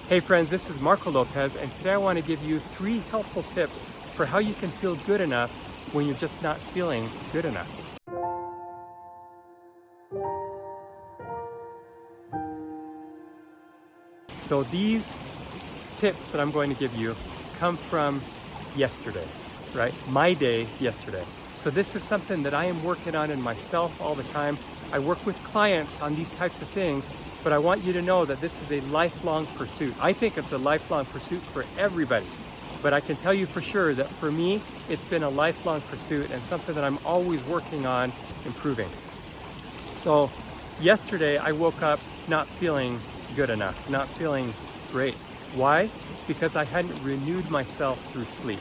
Hey friends, this is Marco Lopez, and today I want to give you 3 helpful tips for how you can feel good enough when you're just not feeling good enough. So these tips that I'm going to give you come from yesterday, right? My day yesterday. So this is something that I am working on in myself all the time. I work with clients on these types of things, but I want you to know that this is a lifelong pursuit. I think it's a lifelong pursuit for everybody, but I can tell you for sure that for me, it's been a lifelong pursuit and something that I'm always working on improving. So yesterday I woke up not feeling good enough, not feeling great. Why? Because I hadn't renewed myself through sleep.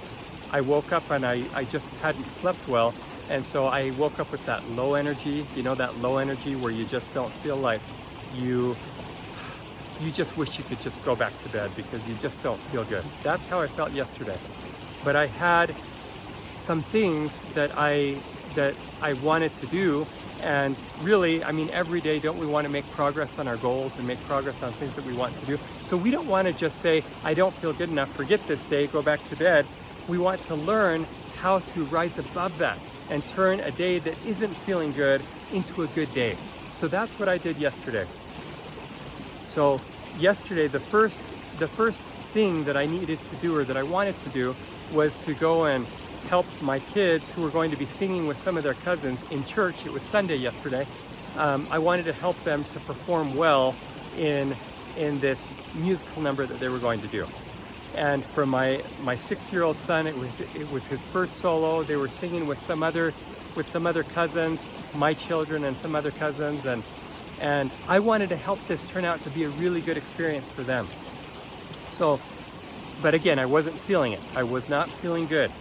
I woke up and I just hadn't slept well. And so I woke up with that low energy, that low energy where you just don't feel like you just wish you could just go back to bed because you just don't feel good. That's how I felt yesterday. But I had some things that I wanted to do. And really, every day, don't we want to make progress on our goals and make progress on things that we want to do? So we don't want to just say, I don't feel good enough, forget this day, go back to bed. We want to learn how to rise above that and turn a day that isn't feeling good into a good day. So that's what I did yesterday. So yesterday, the first thing that I needed to do, or that I wanted to do, was to go and help my kids who were going to be singing with some of their cousins in church. It was Sunday yesterday. I wanted to help them to perform well in this musical number that they were going to do. And for my 6-year-old son, it was his first solo. They were singing with some other cousins, my children and some other cousins, and I wanted to help this turn out to be a really good experience for them. So, but again, I wasn't feeling it. I was not feeling good.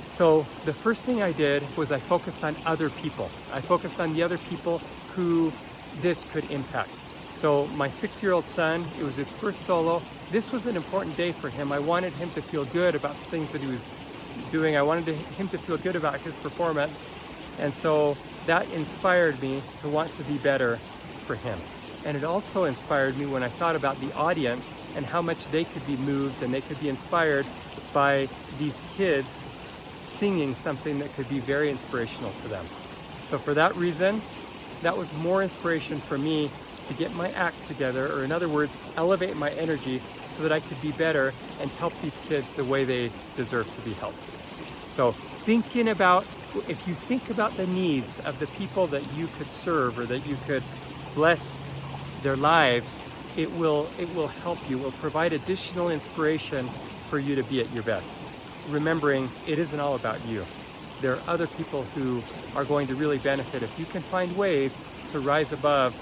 So the first thing I did was I focused on other people. I focused on the other people who this could impact. So my 6-year-old son, it was his first solo. This was an important day for him. I wanted him to feel good about the things that he was doing. I wanted him to feel good about his performance. And so that inspired me to want to be better for him. And it also inspired me when I thought about the audience and how much they could be moved and they could be inspired by these kids singing something that could be very inspirational to them. So for that reason, that was more inspiration for me to get my act together, or in other words, elevate my energy so that I could be better and help these kids the way they deserve to be helped. So if you think about the needs of the people that you could serve or that you could bless their lives, it will help you. It will provide additional inspiration for you to be at your best. Remembering it isn't all about you. There are other people who are going to really benefit if you can find ways to rise above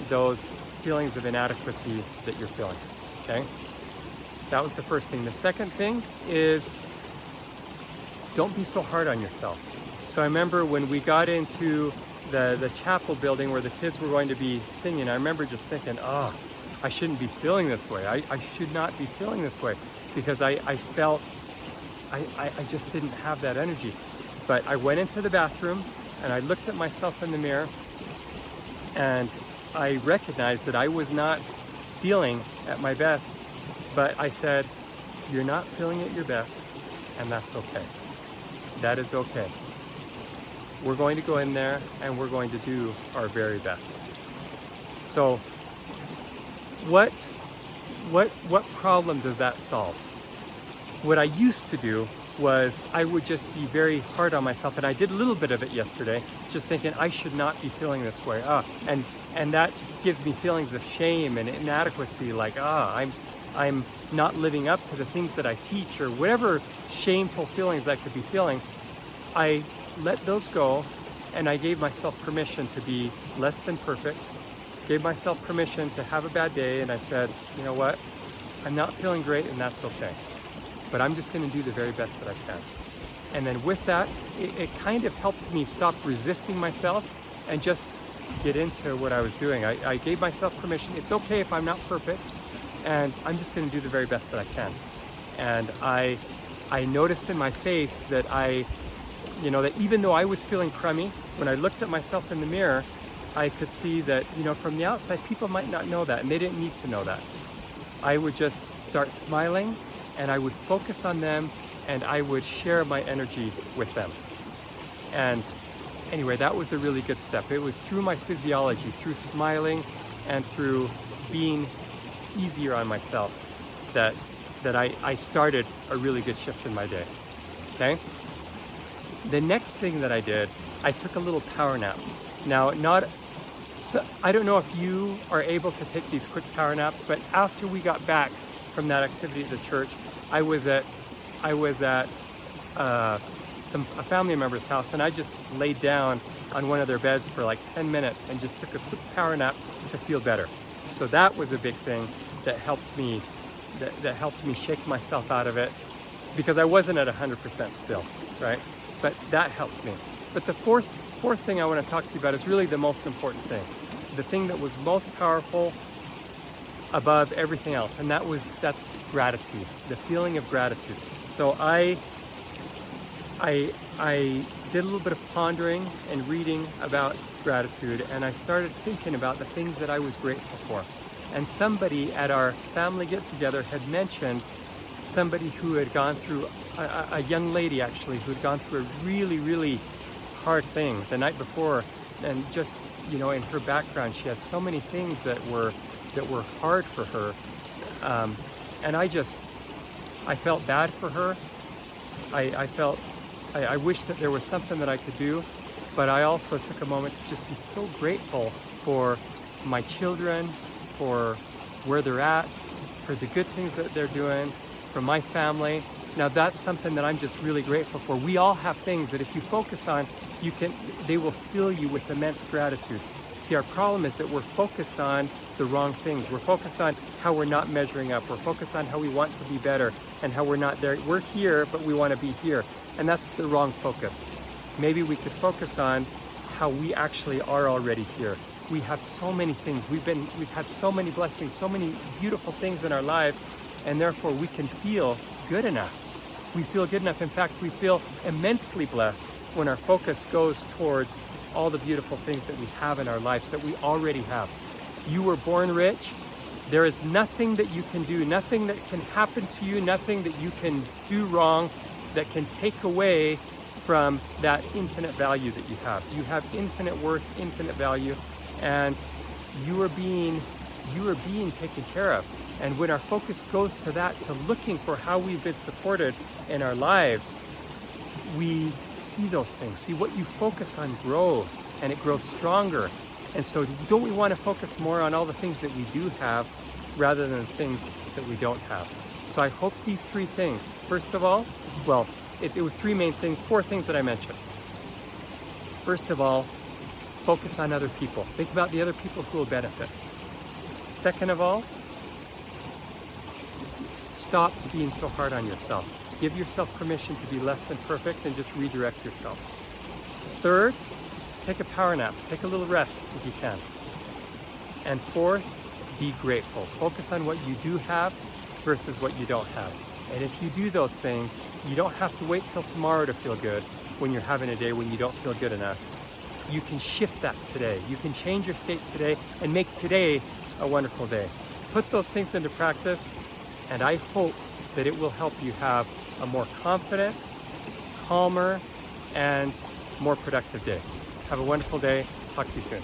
those feelings of inadequacy that you're feeling, okay? That was the first thing. The second thing is don't be so hard on yourself. So I remember when we got into the chapel building where the kids were going to be singing, I remember just thinking, I shouldn't be feeling this way. I should not be feeling this way because I felt I just didn't have that energy. But I went into the bathroom and I looked at myself in the mirror and I recognized that I was not feeling at my best, but I said, you're not feeling at your best, and that's okay. That is okay. We're going to go in there and we're going to do our very best. So what problem does that solve? What I used to do was I would just be very hard on myself, and I did a little bit of it yesterday, just thinking I should not be feeling this way. And that gives me feelings of shame and inadequacy, like I'm not living up to the things that I teach, or whatever shameful feelings I could be feeling. I let those go, and I gave myself permission to be less than perfect, gave myself permission to have a bad day, and I said, you know what, I'm not feeling great, and that's okay. But I'm just going to do the very best that I can. And then with that, it kind of helped me stop resisting myself and just get into what I was doing. I gave myself permission. It's okay if I'm not perfect, and I'm just going to do the very best that I can. And I noticed in my face that that even though I was feeling crummy, when I looked at myself in the mirror, I could see that, from the outside, people might not know that, and they didn't need to know that. I would just start smiling and I would focus on them and I would share my energy with them. And anyway, that was a really good step. It was through my physiology, through smiling and through being easier on myself that I started a really good shift in my day. Okay? The next thing that I did, I took a little power nap. Now, I don't know if you are able to take these quick power naps, but after we got back from that activity at the church, I was at a family member's house, and I just laid down on one of their beds for like 10 minutes and just took a quick power nap to feel better. So that was a big thing that helped me shake myself out of it, because I wasn't at 100% still, right? But that helped me. But the fourth thing I want to talk to you about is really the most important thing. The thing that was most powerful above everything else, and that's gratitude, the feeling of gratitude. So I did a little bit of pondering and reading about gratitude, and I started thinking about the things that I was grateful for. And somebody at our family get-together had mentioned somebody who had gone through, a young lady actually, who had gone through a really, really hard thing the night before. And just, in her background, she had so many things that were hard for her. And I felt bad for her. I wish that there was something that I could do, but I also took a moment to just be so grateful for my children, for where they're at, for the good things that they're doing, for my family. Now that's something that I'm just really grateful for. We all have things that if you focus on, they will fill you with immense gratitude. See, our problem is that we're focused on the wrong things. We're focused on how we're not measuring up. We're focused on how we want to be better and how we're not there. We're here, but we want to be here. And that's the wrong focus. Maybe we could focus on how we actually are already here. We have so many things. We've had so many blessings, so many beautiful things in our lives, and therefore we can feel good enough. We feel good enough. In fact, we feel immensely blessed when our focus goes towards all the beautiful things that we have in our lives, that we already have. You were born rich. There is nothing that you can do, nothing that can happen to you, nothing that you can do wrong that can take away from that infinite value that you have. You have infinite worth, infinite value, and you are being taken care of. And when our focus goes to that, to looking for how we've been supported in our lives, we see those things. See, what you focus on grows, and it grows stronger. And so don't we want to focus more on all the things that we do have rather than the things that we don't have? So I hope these three things, first of all, it was three main things, four things that I mentioned. First of all, focus on other people. Think about the other people who will benefit. Second of all, stop being so hard on yourself. Give yourself permission to be less than perfect and just redirect yourself. Third, take a power nap. Take a little rest if you can. And fourth, be grateful. Focus on what you do have versus what you don't have. And if you do those things, you don't have to wait till tomorrow to feel good when you're having a day when you don't feel good enough. You can shift that today. You can change your state today and make today a wonderful day. Put those things into practice, and I hope that it will help you have a more confident, calmer, and more productive day. Have a wonderful day. Talk to you soon.